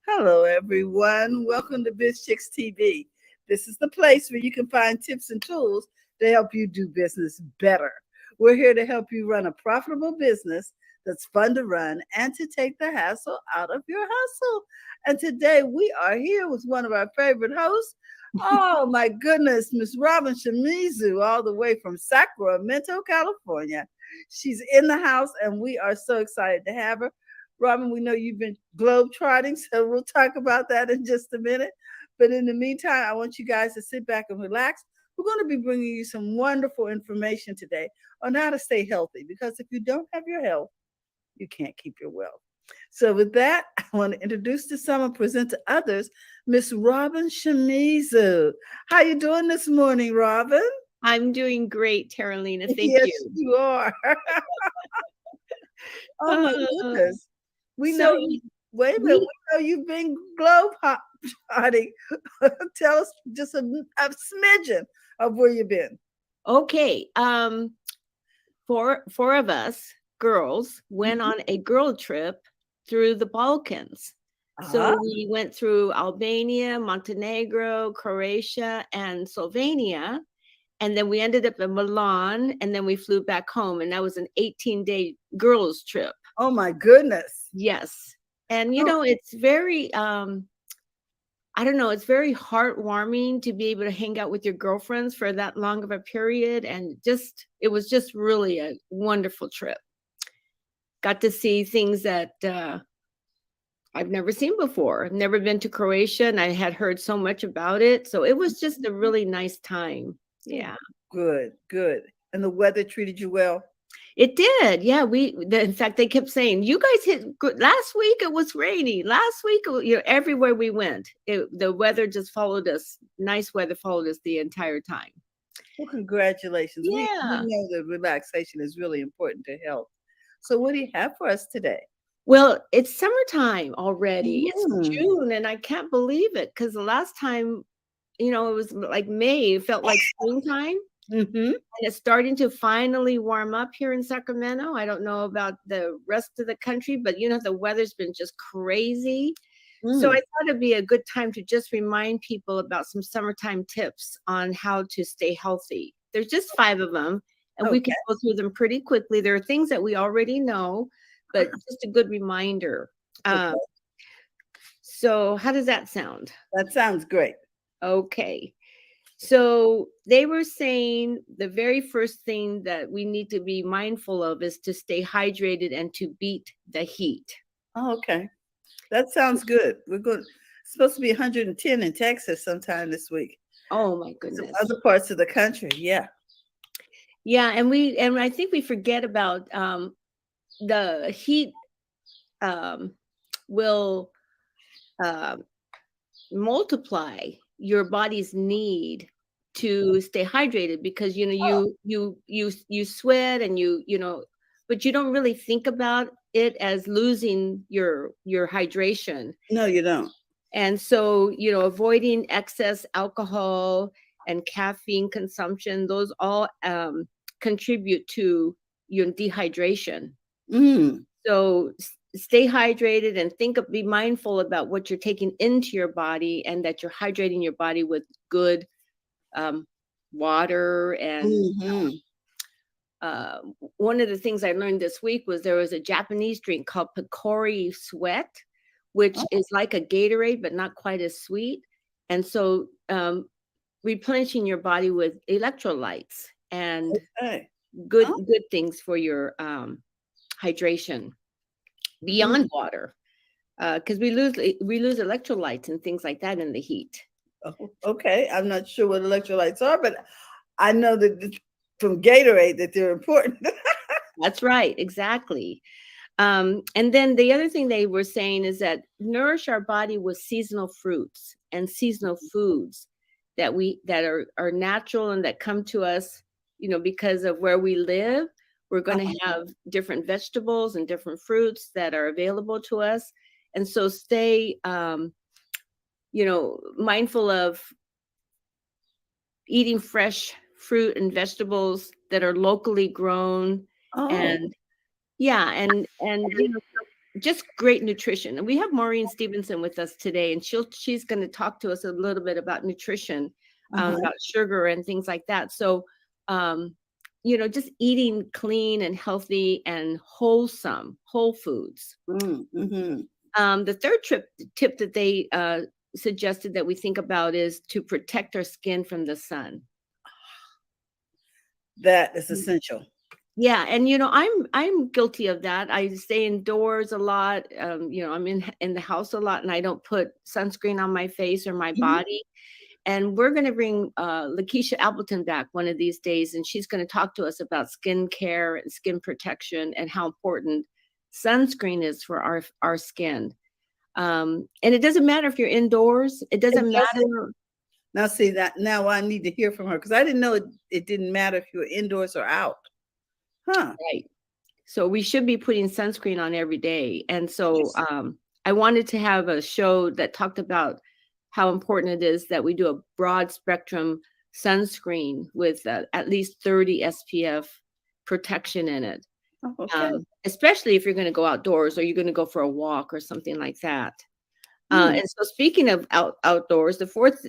Hello, everyone. Welcome to BizChicks TV. This is the place where you can find tips and tools to help you do business better. We're here to help you run a profitable business that's fun to run and to take the hassle out of your hustle. And today we are here with one of our favorite hosts. Oh my goodness, Miss Robin Shimizu, all the way from Sacramento, California. She's in the house, and we are so excited to have her. Robin, we know you've been globetrotting, so we'll talk about that in just a minute. But in the meantime, I want you guys to sit back and relax. We're going to be bringing you some wonderful information today on how to stay healthy, because if you don't have your health, you can't keep your wealth. So with that, I want to introduce to some and present to others Miss Robin Shimizu. How you doing this morning, Robin? I'm doing great, Carolina. Thank Yes, you. you are. Oh my Uh, goodness. We know so you. Wait a minute. we We know you've been globe trotting. Tell us just a smidgen of where you've been. okay. Four of us girls went Mhm. on a girl trip through the Balkans. Ah, So we went through Albania, Montenegro, Croatia, and Slovenia. And then we ended up in Milan, and then we flew back home. And that was an 18-day girls trip. oh my goodness. Yes. And Oh, it's very I don't know, it's very heartwarming to be able to hang out with your girlfriends for that long of a period. And just, it was just really a wonderful trip. Got to see things that I've never seen before. I've never been to Croatia and I had heard so much about it. So it was just a really nice time. Yeah. good, good. And the weather treated you well? It did. Yeah, in fact they kept saying, "You guys hit good. Last week it was rainy. Last week, everywhere we went, the weather just followed us. Nice weather followed us the entire time." Well, congratulations. We Yeah. know that relaxation is really important to health. So what do you have for us today? Well, it's summertime already. It's Mm. June and I can't believe it because the last time, it was like May, it felt like springtime. Mm-hmm. And it's starting to finally warm up here in Sacramento. I don't know about the rest of the country, but the weather's been just crazy. So I Mm. thought it'd be a good time to just remind people about some summertime tips on how to stay healthy. There's just 5 of them, and we Okay. can go through them pretty quickly. There are things that we already know, but just a good reminder. Um, Okay. so how does that sound? That sounds great. Okay. So they were saying the very first thing that we need to be mindful of is to stay hydrated and to beat the heat. Oh, okay. That sounds good. We're good. It's supposed to be 110 in Texas sometime this week. Oh my Some goodness. other parts of the country. Yeah. Yeah, and I think we forget about the heat um, will uh, multiply your body's need to stay hydrated because Oh, you sweat and but you don't really think about it as losing your hydration. no, you don't. And so, avoiding excess alcohol and caffeine consumption, those all contribute to your dehydration. Mm. So stay hydrated and be mindful about what you're taking into your body and that you're hydrating your body with good um, water. And Hmm. uh, one of the things I learned this week was there was a Japanese drink called Picori Sweat, which Oh, is like a Gatorade, but not quite as sweet. And so replenishing your body with electrolytes and okay. good Oh, good things for your hydration mm. beyond water, because we lose electrolytes and things like that in the heat. Oh, okay. I'm not sure what electrolytes are, but I know that from Gatorade that they're important. That's right, exactly. And then the other thing they were saying is that nourish our body with seasonal fruits and seasonal foods that are natural and that come to us, because of where we live. We're going to have different vegetables and different fruits that are available to us, and so stay, mindful of eating fresh fruit and vegetables that are locally grown. Oh, And yeah, and just great nutrition. And we have Maureen Stevenson with us today, and she's going to talk to us a little bit about nutrition, about sugar and things like that. So, just eating clean and healthy and wholesome, whole foods. The third tip that they suggested that we think about is to protect our skin from the sun. That is essential. Yeah, and I'm guilty of that. I stay indoors a lot. I'm in the house a lot, and I don't put sunscreen on my face or my body. And we're going to bring Lakeisha Appleton back one of these days, and she's going to talk to us about skin care and skin protection and how important sunscreen is for our skin. And it doesn't matter if you're indoors. It doesn't matter. Now, see that now I need to hear from her because I didn't know it didn't matter if you were indoors or out. Right. So we should be putting sunscreen on every day. And so I wanted to have a show that talked about how important it is that we do a broad spectrum sunscreen with at least 30 SPF protection in it. Especially if you're going to go outdoors or you're going to go for a walk or something like that. And so speaking of outdoors, the fourth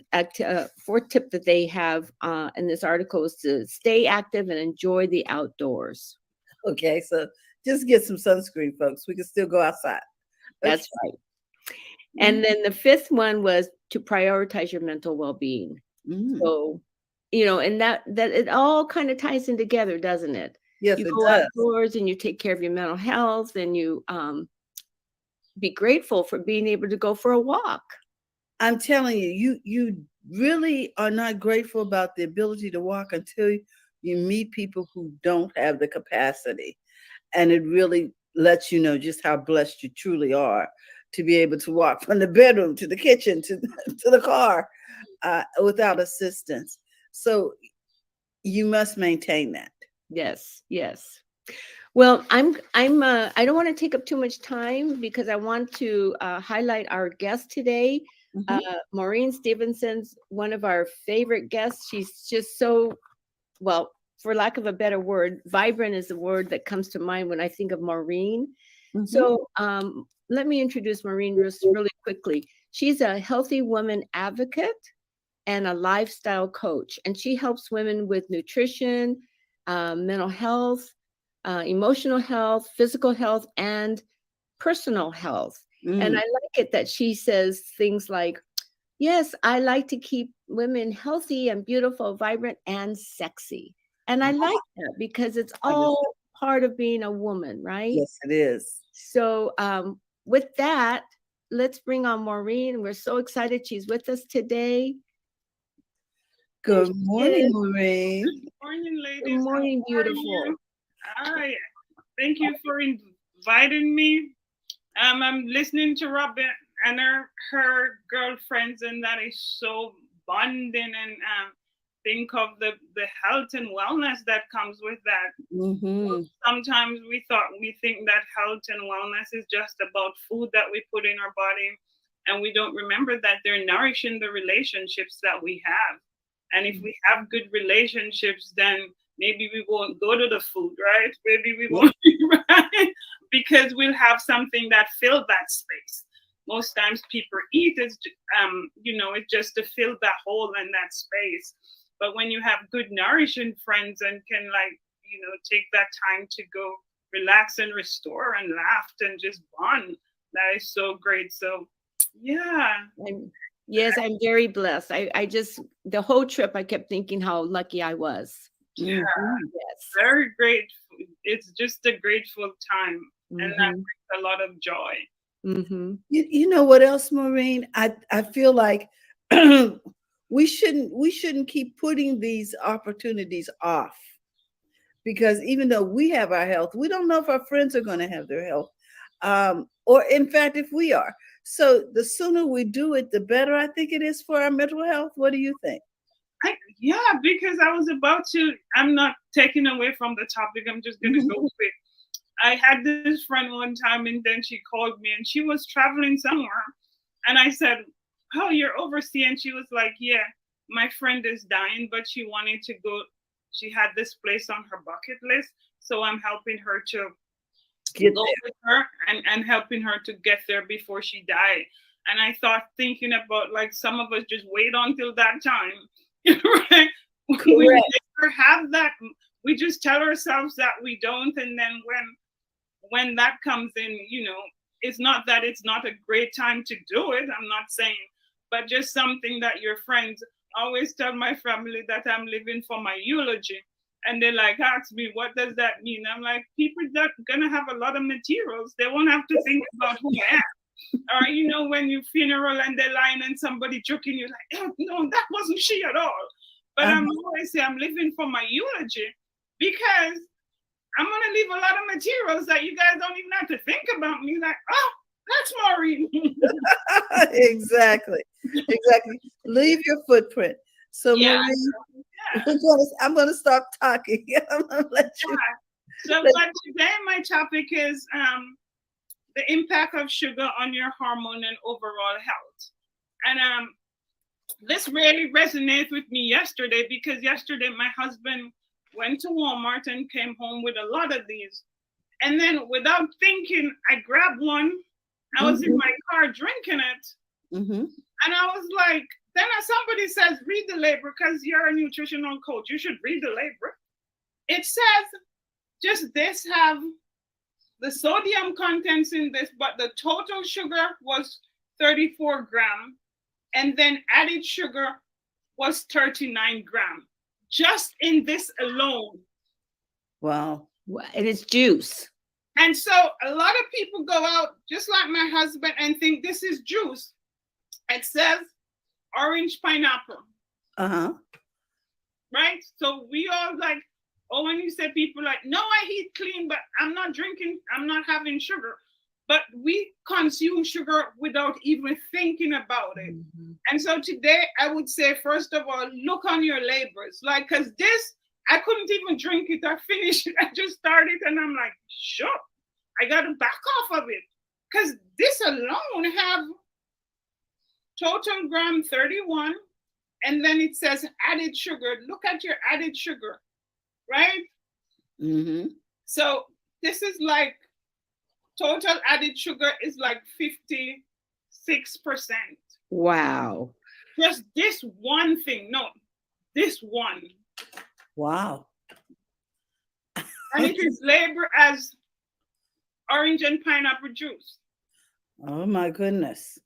tip that they have in this article is to stay active and enjoy the outdoors. Okay, so just get some sunscreen, folks. We can still go outside. That's right. And then the fifth one was to prioritize your mental well-being. So, and that it all kind of ties in together, doesn't it? Yes, you it go does. outdoors and you take care of your mental health, and you be grateful for being able to go for a walk. I'm telling you, you really are not grateful about the ability to walk until you meet people who don't have the capacity. And it really lets you know just how blessed you truly are to be able to walk from the bedroom to the kitchen to the car without assistance. So you must maintain that. Yes. Well, I don't want to take up too much time because I want to highlight our guest today. Maureen Stevenson's one of our favorite guests. She's just so, well, for lack of a better word, vibrant is the word that comes to mind when I think of Maureen. So let me introduce Maureen really quickly. She's a healthy woman advocate and a lifestyle coach, and she helps women with nutrition, mental health, emotional health, physical health, and personal health. And I like it that she says things like, yes, I like to keep women healthy and beautiful, vibrant, and sexy. And I like that because it's all part of being a woman, right? Yes, it is. So with that, let's bring on Maureen. We're so excited she's with us today. Good morning, Maureen. Good morning, ladies. Good morning, beautiful. Hi. Thank you for inviting me. I'm listening to Robin and her girlfriends, and that is so bonding, and think of the health and wellness that comes with that. Sometimes we think that health and wellness is just about food that we put in our body, and we don't remember that they're nourishing the relationships that we have. And if we have good relationships, then maybe we won't go to the food, right? Maybe we won't, right? Because we'll have something that fills that space. Most times people eat, it's just to fill that hole in that space. But when you have good nourishing friends and can take that time to go relax and restore and laugh and just bond, that is so great. So, yeah. Yes, I'm very blessed. I just, the whole trip, I kept thinking how lucky I was. Yeah, yes. Very great. It's just a grateful time. And that brings a lot of joy. You know what else, Maureen? I feel like we shouldn't keep putting these opportunities off, because even though we have our health, we don't know if our friends are going to have their health, or in fact, if we are. So the sooner we do it, the better I think it is for our mental health. What do you think? Because I was about to, I'm not taking away from the topic. I'm just going to go quick. I had this friend one time, and then she called me, and she was traveling somewhere. And I said, oh, you're overseas? And she was like, yeah, my friend is dying, but she wanted to go. She had this place on her bucket list. So I'm helping her to Get go there. with her and helping her to get there before she died. And I thought, thinking about, like, some of us just wait until that time, right? We Correct. never have that. We just tell ourselves that we don't, and then when that comes in, it's not that it's not a great time to do it. I'm not saying, but just something that your friends always tell my family that I'm living for my eulogy. And they like ask me, what does that mean? I'm like, people that gonna have a lot of materials. They won't have to think about who I am. Or when you funeral and they're lying and somebody joking, you're like, oh, no, that wasn't she at all. But I'm always say I'm living for my eulogy because I'm gonna leave a lot of materials that you guys don't even have to think about me. Like, oh, that's Maureen. Exactly. Leave your footprint. So Yeah. Maureen, Yeah. I'm gonna stop talking. I'm gonna let you. So, but today my topic is the impact of sugar on your hormone and overall health. And this really resonates with me yesterday because yesterday my husband went to Walmart and came home with a lot of these. And then without thinking, I grabbed one. I was in my car drinking it. And I was like, then somebody says, read the label because you're a nutritional coach. You should read the label. It says, just this have the sodium contents in this, but the total sugar was 34 grams. And then added sugar was 39 grams. Just in this alone. Wow. And it's juice. And so a lot of people go out, just like my husband, and think this is juice. It says orange pineapple. Right? So we all like, when you say people like, no, I eat clean, but I'm not drinking, I'm not having sugar. But we consume sugar without even thinking about it. And so today I would say, first of all, look on your labels. Like, because this, I couldn't even drink it. I finished it. I just started and I'm like, sure, I got to back off of it. Because this alone have total gram 31. And then it says added sugar. Look at your added sugar, right? So this is like, total added sugar is like 56%. Wow. Just this one thing. No, this one. Wow. And it is labeled as orange and pineapple juice. Oh my goodness.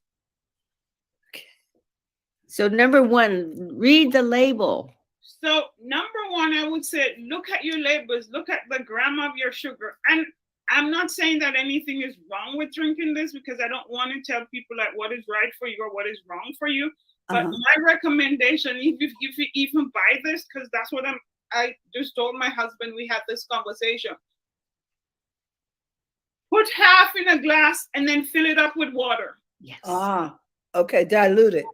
So number one, read the label. So number one, I would say, look at your labels, look at the gram of your sugar. And I'm not saying that anything is wrong with drinking this because I don't want to tell people like what is right for you or what is wrong for you. But my recommendation, if you even buy this, because that's what I just told my husband, we had this conversation. Put half in a glass and then fill it up with water. Yes. Okay, dilute it.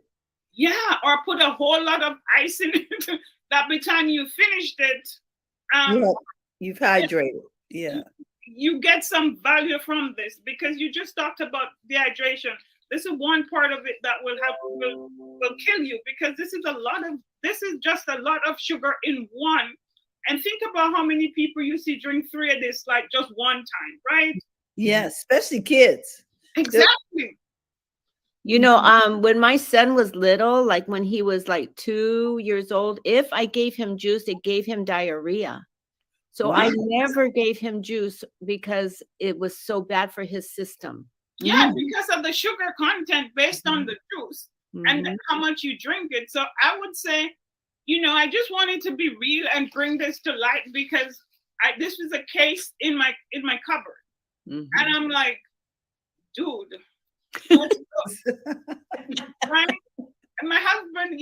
Yeah, or put a whole lot of ice in it. That by the time you finished it, you've hydrated. Yeah. You get some value from this because you just talked about dehydration. This is one part of it that will kill you because this is just a lot of sugar in one. And think about how many people you see drink 3 of this like just one time, right? Yeah, especially kids. Exactly. When my son was little, like when he was like 2 years old, if I gave him juice, it gave him diarrhea. So I never gave him juice because it was so bad for his system. Yeah, because of the sugar content based on the juice and how much you drink it. So I would say, I just wanted to be real and bring this to light because this was a case in my cupboard. And I'm like, dude, let's go. Right? And my husband,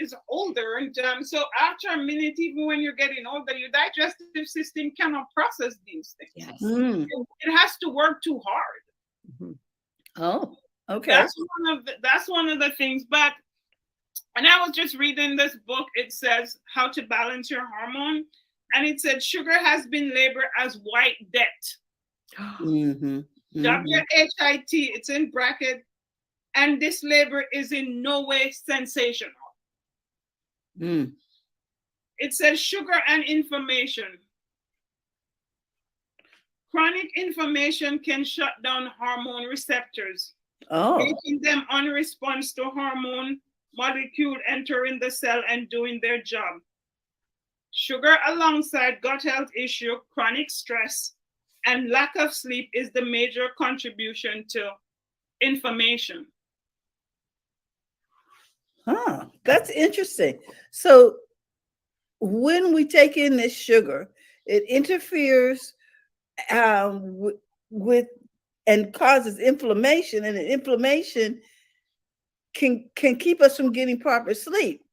is older. And so after a minute, even when you're getting older, your digestive system cannot process these things. Yes. It has to work too hard. Oh, okay. That's one of the things. But, and I was just reading this book. It says How to Balance Your Hormone. And it said sugar has been labeled as white debt. WHIT, it's in bracket. And this label is in no way sensational. It says sugar and information. chronic inflammation can shut down hormone receptors, Oh, making them unresponsive to hormone molecule entering the cell and doing their job. Sugar alongside gut health issue, chronic stress, and lack of sleep is the major contribution to inflammation. huh. That's interesting. So when we take in this sugar, it interferes with and causes inflammation, and the inflammation can keep us from getting proper sleep.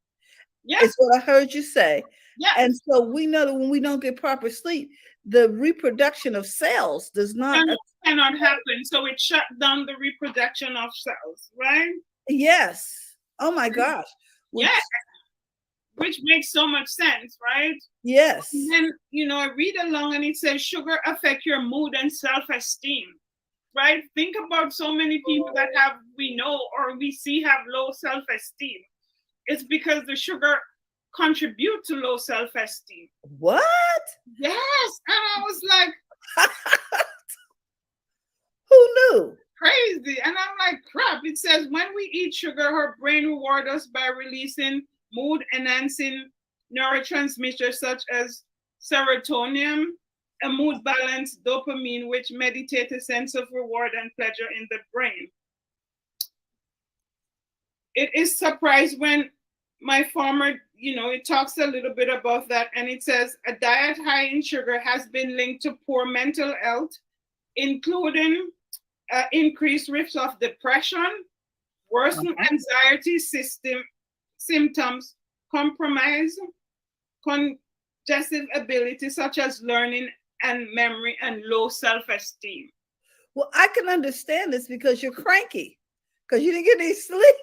Yes. Is what I heard you say. Yes. And so we know that when we don't get proper sleep, the reproduction of cells does not cannot happen. So it shut down the reproduction of cells, right? Yes. Oh my gosh. Yes. Which makes so much sense, right? Yes. And then, you know, I read along and it says sugar affect your mood and self-esteem, right? Think about so many people that we know or we see have low self-esteem. It's because the sugar contribute to low self-esteem. What? Yes. And I was like, who knew? Crazy. And I'm like, crap. It says when we eat sugar, our brain rewards us by releasing mood-enhancing neurotransmitters such as serotonin, a mood balance, dopamine, which mediate a sense of reward and pleasure in the brain. It is surprised when my farmer, you know, it talks a little bit about that, and it says a diet high in sugar has been linked to poor mental health, including increased risk of depression, worsened anxiety symptoms, compromise congestive ability such as learning and memory, and low self-esteem. Well, I can understand this because you're cranky, because you didn't get any sleep.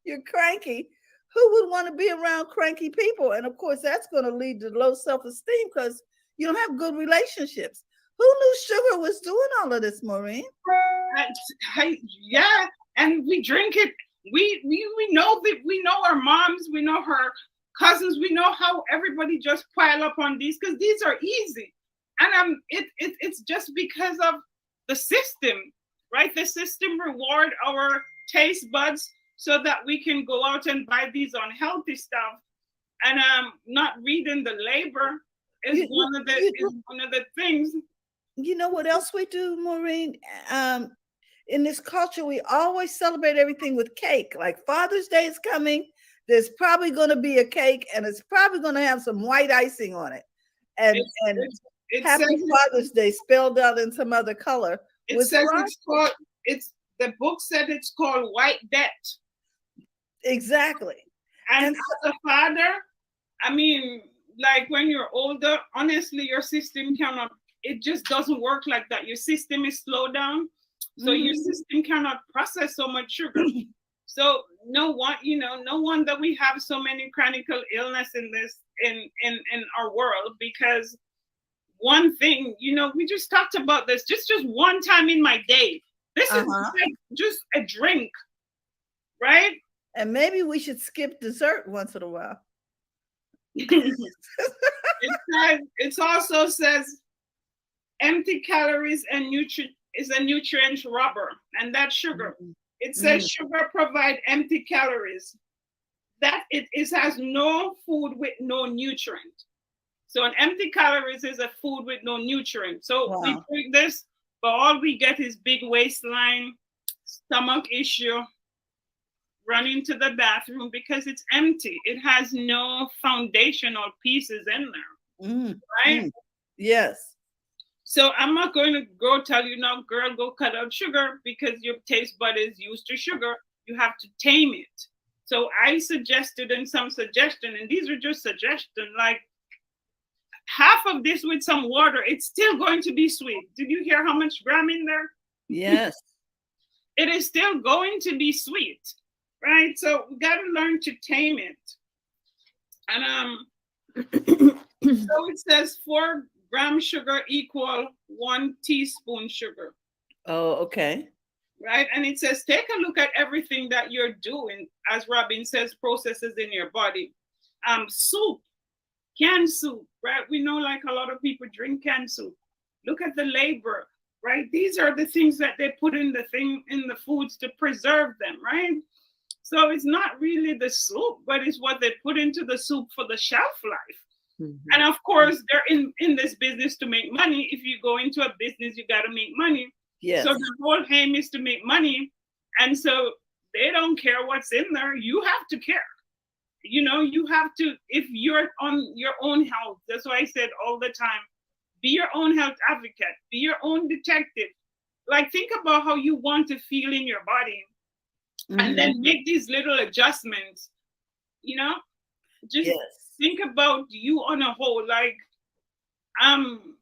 You're cranky. Who would want to be around cranky people? And of course, that's going to lead to low self-esteem because you don't have good relationships. Who knew sugar was doing all of this, Maureen? Yeah, and we drink it. We know that we know our moms, we know her cousins, we know how everybody just pile up on these because these are easy. And it's just because of the system, right? The system reward our taste buds so that we can go out and buy these unhealthy stuff. And not reading the labor is one of the things. You know what else we do, Maureen? In this culture, we always celebrate everything with cake. Like Father's Day is coming. There's probably going to be a cake, and it's probably going to have some white icing on it. And Happy Father's Day spelled out in some other color. It says it's called. The book said it's called White Debt. Exactly. And as a father, I mean, like when you're older, honestly, your system cannot. It just doesn't work like that. Your system is slowed down, so your system cannot process so much sugar. So no wonder we have so many chronic illness in our world, because one thing, you know, we just talked about this just one time in my day. This is like just a drink, right? And maybe we should skip dessert once in a while. It also says empty calories and is a nutrient robber, and that's sugar. It says sugar provide empty calories. That it has no food with no nutrient. So an empty calories is a food with no nutrient. So we drink this, but all we get is big waistline, stomach issue, running to the bathroom because it's empty. It has no foundational pieces in there, right? Yes. So I'm not going to go tell you now, girl, go cut out sugar because your taste bud is used to sugar. You have to tame it. So I suggested and some suggestion, and these are just suggestions, like half of this with some water, it's still going to be sweet. Did you hear how much gram in there? Yes. It is still going to be sweet, right? So we got to learn to tame it. And so it says 4 gram sugar equal 1 teaspoon sugar. Oh, okay. Right. And it says, take a look at everything that you're doing, as Robin says, processes in your body. Soup, canned soup, right? We know like a lot of people drink canned soup. Look at the labor, right? These are the things that they put in the foods to preserve them, right? So it's not really the soup, but it's what they put into the soup for the shelf life. Mhm. And of course, they're in this business to make money. If you go into a business, you got to make money. Yes. So the whole aim is to make money. And so they don't care what's in there. You have to care. You have to, if you're on your own health, that's why I said all the time, be your own health advocate, be your own detective. Like, think about how you want to feel in your body, and then make these little adjustments, just think about you on a whole. Like, I'm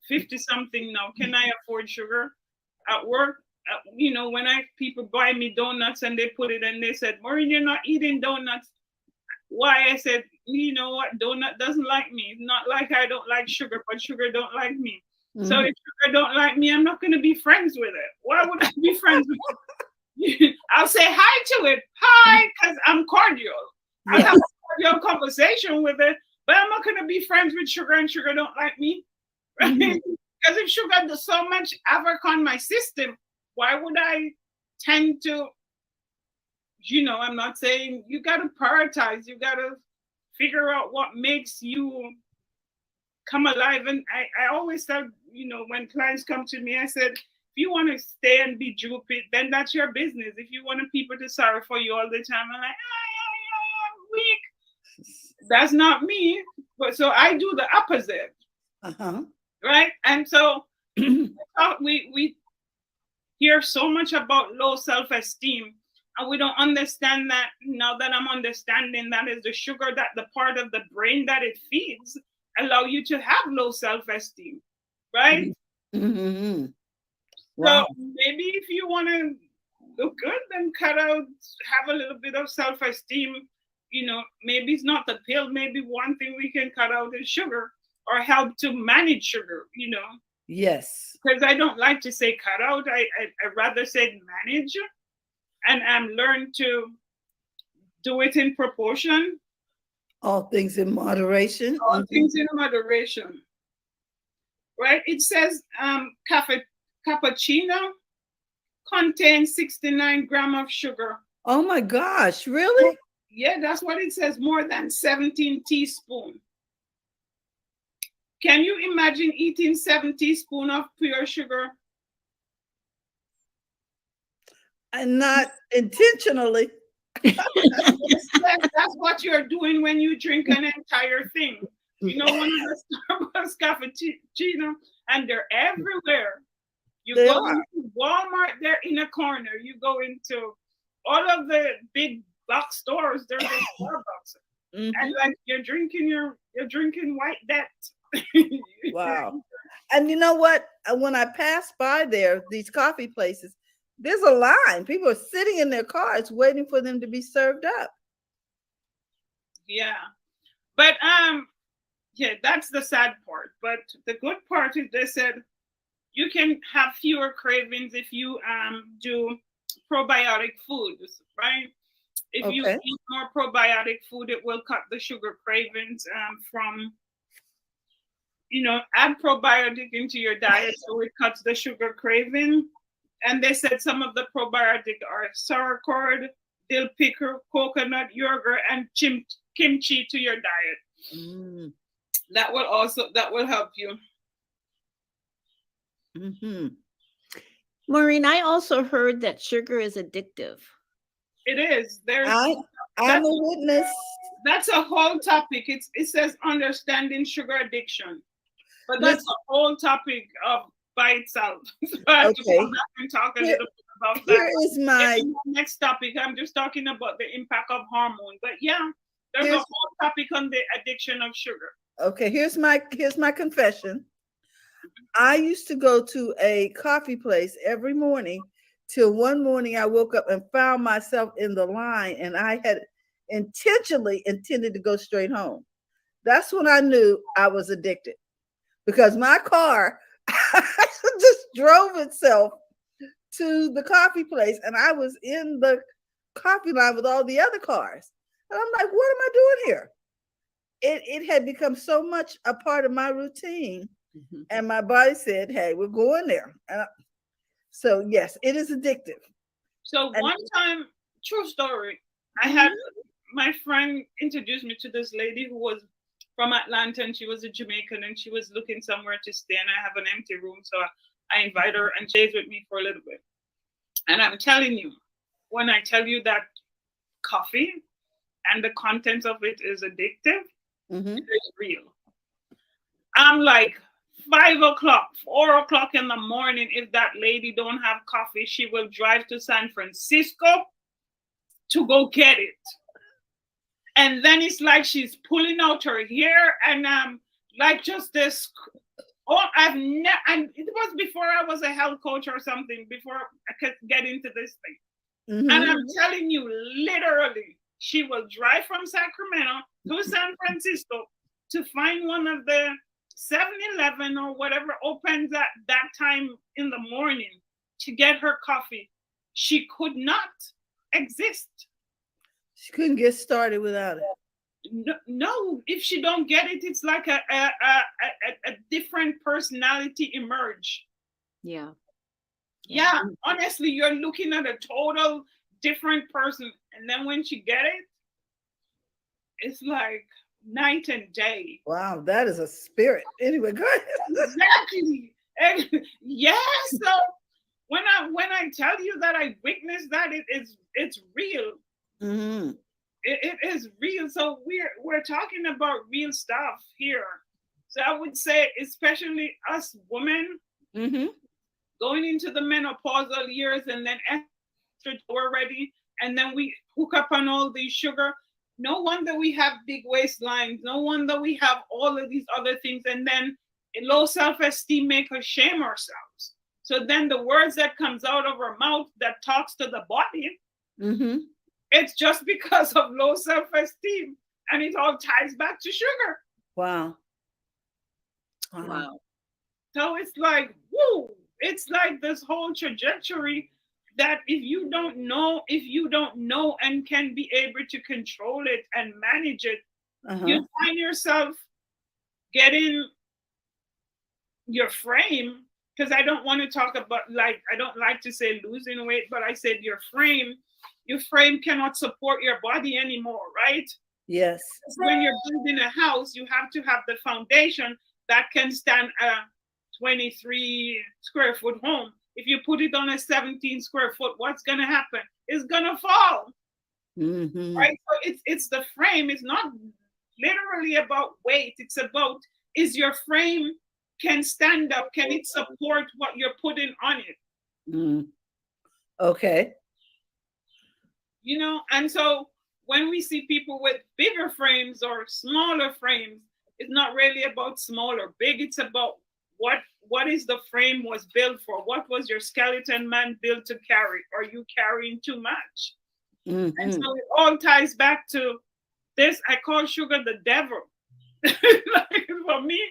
50 something now. Can I afford sugar at work? When people buy me donuts and they put it and they said, Maureen, you're not eating donuts. Why? I said, you know what? Donut doesn't like me. It's not like I don't like sugar, but sugar don't like me. So if sugar don't like me, I'm not going to be friends with it. Why would I be friends with it? I'll say hi to it. Hi, because I'm cordial. I'll have a cordial conversation with it, but I'm not going to be friends with sugar and sugar don't like me. Right? Because if sugar does so much havoc on my system, why would I tend to, I'm not saying you got to prioritize. You got to figure out what makes you come alive. And I always tell, when clients come to me, I said, if you want to stay and be droopy, then that's your business. If you want people to sorrow for you all the time, I'm like, I'm weak. That's not me. But so I do the opposite. Right? And so we hear so much about low self-esteem, and we don't understand that. Now that I'm understanding that is the sugar, that the part of the brain that it feeds allow you to have low self-esteem, right? Wow. So maybe if you want to look good, then cut out, have a little bit of self-esteem. Maybe it's not the pill. Maybe one thing we can cut out is sugar, or help to manage sugar, Yes. Because I don't like to say cut out. I rather say manage, and learn to do it in proportion. All things in moderation. All things in moderation. Right? It says cappuccino contains 69 grams of sugar. Oh my gosh, really? Yeah, that's what it says, more than 17 teaspoons. Can you imagine eating 7 teaspoons of pure sugar? And not intentionally. That's what you're doing when you drink an entire thing. One of the Starbucks cappuccino, and they're everywhere. You go into Walmart, they're in a corner. You go into all of the big box stores, there's a Starbucks. And like you're drinking white death. Wow. And you know what? When I pass by these coffee places, there's a line. People are sitting in their cars waiting for them to be served up. Yeah. But that's the sad part. But the good part is they said you can have fewer cravings if you do probiotic foods, right? If you eat more probiotic food, it will cut the sugar cravings from, add probiotic into your diet so it cuts the sugar craving. And they said some of the probiotic are sauerkraut, dill pickle, coconut yogurt, and kimchi to your diet. That will help you. Maureen, I also heard that sugar is addictive. It is. I'm a witness. That's a whole topic. It says understanding sugar addiction, but that's a whole topic by itself. So I have to come back and talk a little bit about that. Here is my next topic. I'm just talking about the impact of hormone, but yeah, there's a whole topic on the addiction of sugar. Okay, here's my confession. I used to go to a coffee place every morning till one morning I woke up and found myself in the line, and I had intentionally intended to go straight home. That's when I knew I was addicted, because my car just drove itself to the coffee place, and I was in the coffee line with all the other cars. And I'm like, what am I doing here? It had become so much a part of my routine Mhm. And my body said, hey, we're going there. So yes, it is addictive. So And one time, true story, I had my friend introduced me to this lady who was from Atlanta, and she was a Jamaican, and she was looking somewhere to stay, and I have an empty room, so I invite her and stays with me for a little bit. And I'm telling you, when I tell you that coffee and the contents of it is addictive, it's real. I'm like 5 o'clock, 4 o'clock in the morning. If that lady don't have coffee, she will drive to San Francisco to go get it. And then it's like she's pulling out her hair and like just this. Oh, I've never, and it was before I was a health coach or something, before I could get into this thing. And I'm telling you, literally, she will drive from Sacramento to San Francisco to find one of the 7-Eleven or whatever opens at that time in the morning to get her coffee. She could not exist. she couldn't get started without it. No, if she don't get it, it's like a different personality emerge. Yeah. Yeah, honestly, you're looking at a total different person, and then when she get it, it's like night and day. Wow, that is a spirit. Anyway, go ahead. Exactly. And yes, so when I tell you that I witnessed that, it's real. It is real. So we're talking about real stuff here. So I would say, especially us women going into the menopausal years, and then we're ready, and then we hook up on all these sugar. No wonder we have big waistlines. No wonder we have all of these other things, and then low self-esteem make us shame ourselves. So then the words that comes out of our mouth that talks to the body, it's just because of low self-esteem, and it all ties back to sugar. Wow. So it's like, woo! It's like this whole trajectory that if you don't know and can be able to control it and manage it, you find yourself getting your frame. Because I don't want to talk about, like, I don't like to say losing weight, but I said your frame cannot support your body anymore, right? Yes. When you're building a house, you have to have the foundation that can stand a 23 square foot home. If you put it on a 17 square foot, what's going to happen? It's going to fall. Right? So it's the frame. It's not literally about weight. It's about, is your frame can stand up? Can it support what you're putting on it? Okay. You know, and so when we see people with bigger frames or smaller frames, it's not really about small or big. It's about what is the frame was built for? What was your skeleton man built to carry? Are you carrying too much? And so it all ties back to this. I call sugar the devil. Like, for me,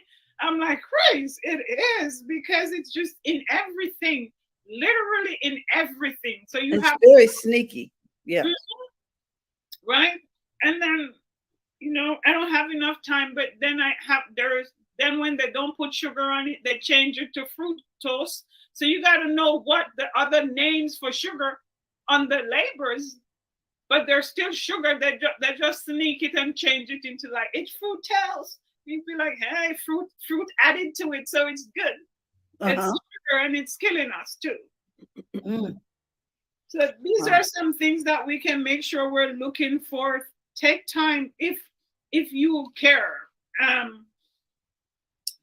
I'm like, Christ, it is, because it's just in everything, literally in everything. So you have very sneaky. Yeah. Right. And then, you know, I don't have enough time, but then then when they don't put sugar on it, they change it to fructose. So you got to know what the other names for sugar on the labels, but they're still sugar. They just sneak it and change it into, like, it's fructose. You'd be like, hey, fruit added to it, so it's good. It's sugar, and it's killing us too. So these are some things that we can make sure we're looking for. Take time, if you care,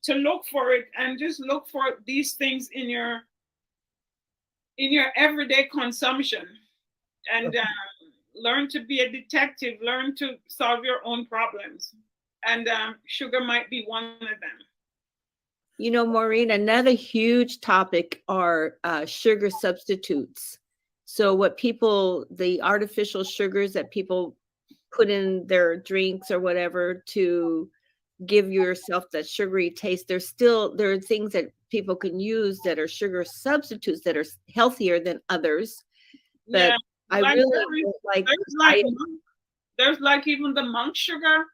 to look for it, and just look for these things in your everyday consumption, and learn to be a detective, learn to solve your own problems, and sugar might be one of them. You know, Maureen, another huge topic are sugar substitutes. So the artificial sugars that people put in their drinks or whatever to give yourself that sugary taste, there are things that people can use that are sugar substitutes that are healthier than others. But yeah, I really like there's like even the monk sugar.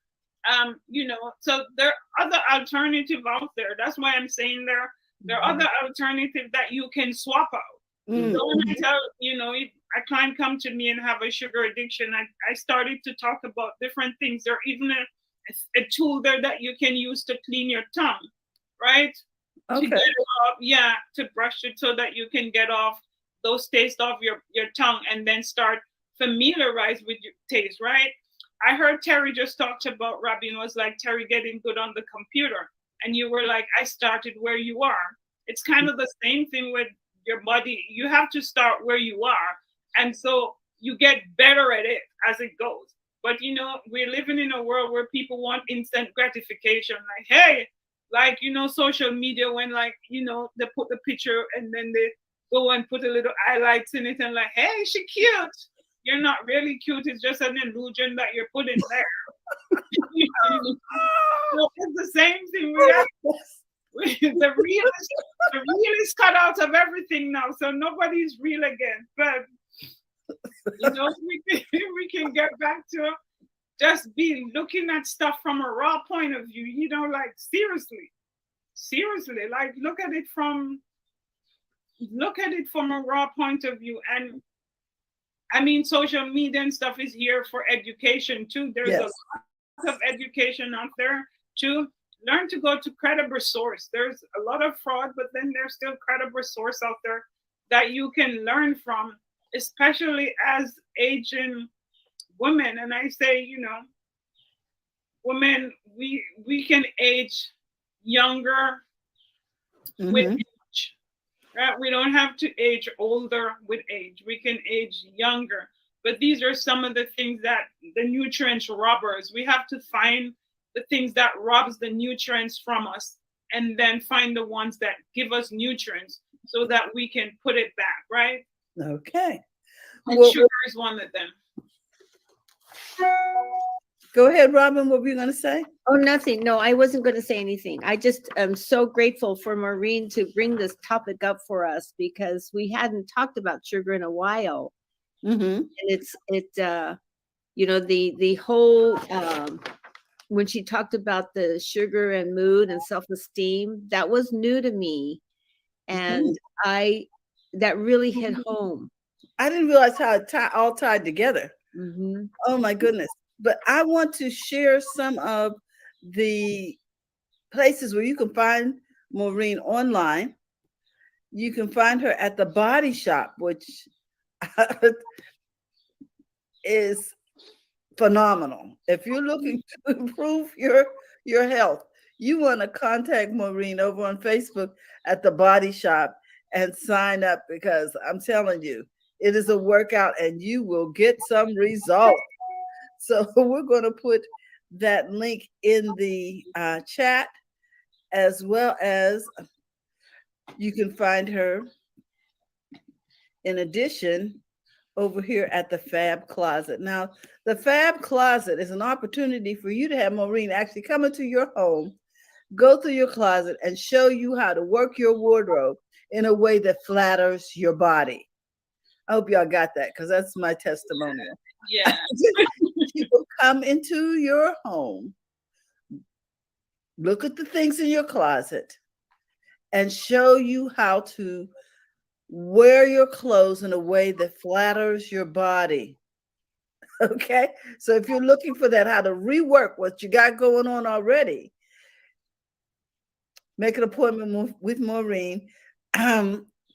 So there are other alternatives out there. That's why I'm saying there are other alternatives that you can swap out. Mm. So when I tell, if a client come to me and have a sugar addiction, I started to talk about different things. There even a tool there that you can use to clean your tongue, right? Okay. To get it off, to brush it so that you can get off those taste off your tongue and then start familiarize with your taste, right? I heard Terry just talked about Robin was like Terry getting good on the computer. And you were like, I started where you are. It's kind of the same thing with your body. You have to start where you are. And so you get better at it as it goes. But we're living in a world where people want instant gratification. Like, hey, social media when they put the picture and then they go and put a little highlights in it and like, hey, she cute. You're not really cute. It's just an illusion that you're putting there. So it's the same thing. The real is cut out of everything now. So nobody's real again. But we can get back to just be looking at stuff from a raw point of view. Like seriously, like look at it from a raw point of view. And I mean, social media and stuff is here for education too. There's a lot of education out there too. Learn to go to credible source. There's a lot of fraud, but then there's still credible source out there that you can learn from, especially as aging women. And I say, women, we can age younger with age. Right? We don't have to age older with age. We can age younger. But these are some of the things that the nutrients robbers. We have to find the things that robs the nutrients from us and then find the ones that give us nutrients so that we can put it back, right? Okay. And sugar is one of them. Go ahead, Robin. What were you going to say? Oh, nothing. No, I wasn't going to say anything. I just am so grateful for Maureen to bring this topic up for us because we hadn't talked about sugar in a while. And the whole, when she talked about the sugar and mood and self-esteem, that was new to me. And that really hit home. I didn't realize how it all tied together. Oh my goodness. But I want to share some of the places where you can find Maureen online. You can find her at the Body Shop, which is phenomenal. If you're looking to improve your health, you want to contact Maureen over on Facebook at the Body Shop and sign up because I'm telling you, it is a workout and you will get some results. So we're going to put that link in the chat, as well as you can find her in addition over here at the Fab Closet. Now, the Fab Closet is an opportunity for you to have Maureen actually come into your home, go through your closet and show you how to work your wardrobe in a way that flatters your body. I hope y'all got that because that's my testimonial. Yeah. You will come into your home, look at the things in your closet, and show you how to wear your clothes in a way that flatters your body. Okay? So if you're looking for that, how to rework what you got going on already, make an appointment with Maureen.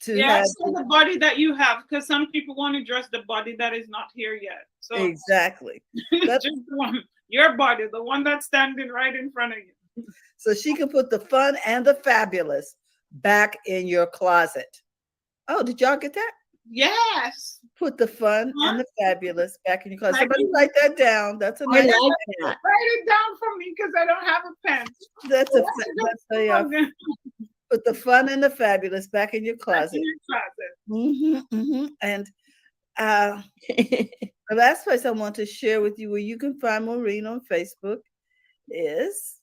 The body that you have, because some people want to dress the body that is not here yet. So exactly. That's just your body, the one that's standing right in front of you. So she can put the fun and the fabulous back in your closet. Oh, did y'all get that? Yes. Put the fun and the fabulous back in your closet. Somebody write that down. That's a nice. Write it down for me because I don't have a pen. That's a put the fun and the fabulous back in your closet. And the last place I want to share with you where you can find Maureen on Facebook is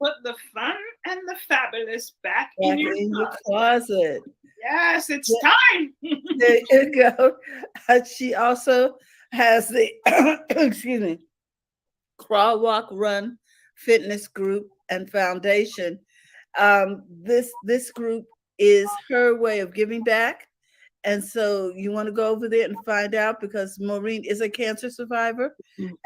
Put the fun and the fabulous back in your closet. Yes, it's time. There you go. She also has the excuse me. Crawl, Walk, Run Fitness Group and Foundation. This group is her way of giving back. And so you want to go over there and find out, because Maureen is a cancer survivor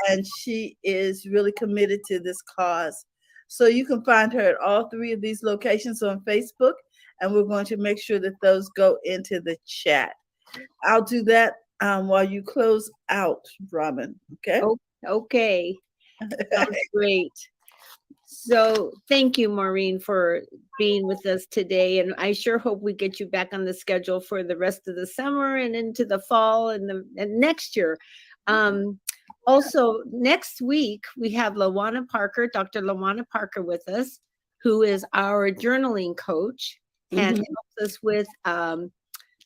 and she is really committed to this cause. So you can find her at all three of these locations on Facebook, and we're going to make sure that those go into the chat. I'll do that while you close out, Robin. Okay. Oh, okay. Sounds great. So thank you, Maureen, for being with us today. And I sure hope we get you back on the schedule for the rest of the summer and into the fall and next year. Also, next week, we have LaWanna Parker, Dr. LaWanna Parker with us, who is our journaling coach and helps us with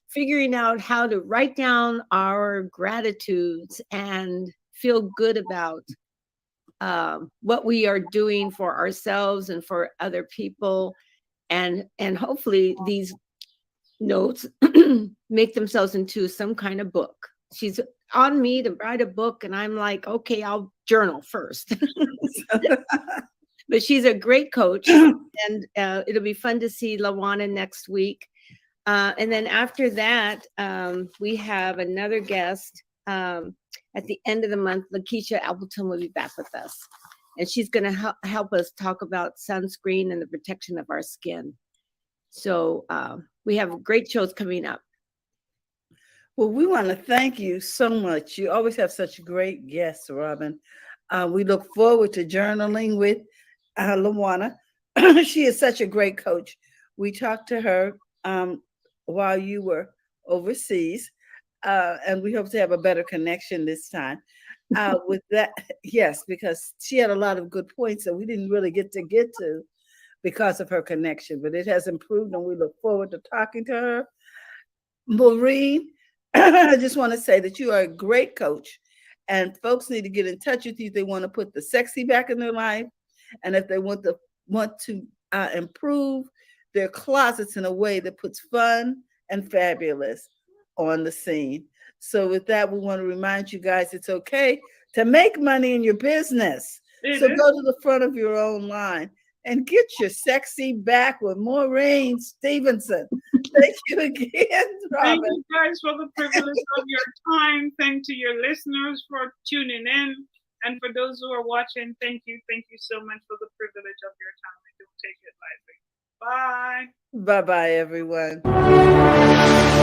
figuring out how to write down our gratitudes and feel good about what we are doing for ourselves and for other people. And hopefully these notes make themselves into some kind of book. She's on me to write a book, and I'm like, okay, I'll journal first. But she's a great coach, and it'll be fun to see LaWanna next week. And then after that, we have another guest at the end of the month. Lakeisha Appleton will be back with us, and she's going to help us talk about sunscreen and the protection of our skin. So we have great shows coming up. Well, we want to thank you so much. You always have such great guests, Robin. We look forward to journaling with LaWanna. She is such a great coach. We talked to her while you were overseas, and we hope to have a better connection this time. With that, yes, because she had a lot of good points that we didn't really get to because of her connection, but it has improved, and we look forward to talking to her. Maureen, I just want to say that you are a great coach, and folks need to get in touch with you if they want to put the sexy back in their life, and if they want to improve their closets in a way that puts fun and fabulous on the scene. So with that, we want to remind you guys it's okay to make money in your business. So go to the front of your own line and get your sexy back with Maureen Stevenson. Thank you again, Robin. Thank you guys for the privilege of your time. Thank to your listeners for tuning in. And for those who are watching, thank you. Thank you so much for the privilege of your time. We don't take it lightly. Bye. Bye-bye, everyone.